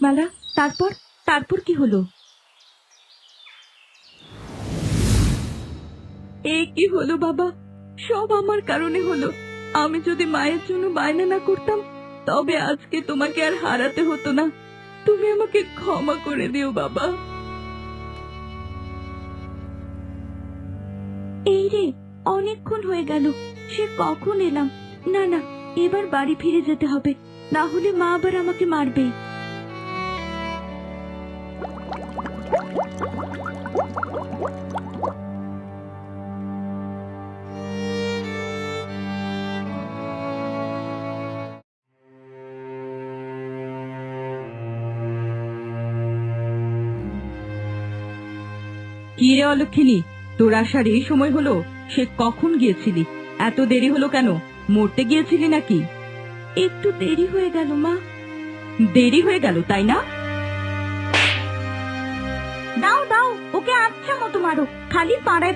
মেঘমালা, তারপর তারপর কি হলো? কি হলো বাবা? সব আমার কারণে হলো। আমি যদি মায়ের জন্য বায়না না করতাম তবে আজকে তোমাকে আর হারাতে হতো না। তুমি আমাকে ক্ষমা করে দিও বাবা। এই রে, অনেকক্ষণ হয়ে গেল, সে কখন এলাম। না না, এবার বাড়ি ফিরে যেতে হবে, না হলে মা আবার আমাকে মারবে। কি রে অলক্ষিনী, তোর আসার এই সময় হলো? সে কখন গিয়েছিলি? এত দেরি হলো কেন? মরতে গিয়েছিলি নাকি? একটু দেরি হয়ে গেল মা। দেরি হয়ে গেল তাই না? দাও দাও, ওকে আচ্ছা মতো মারো, খালি পাড়ায়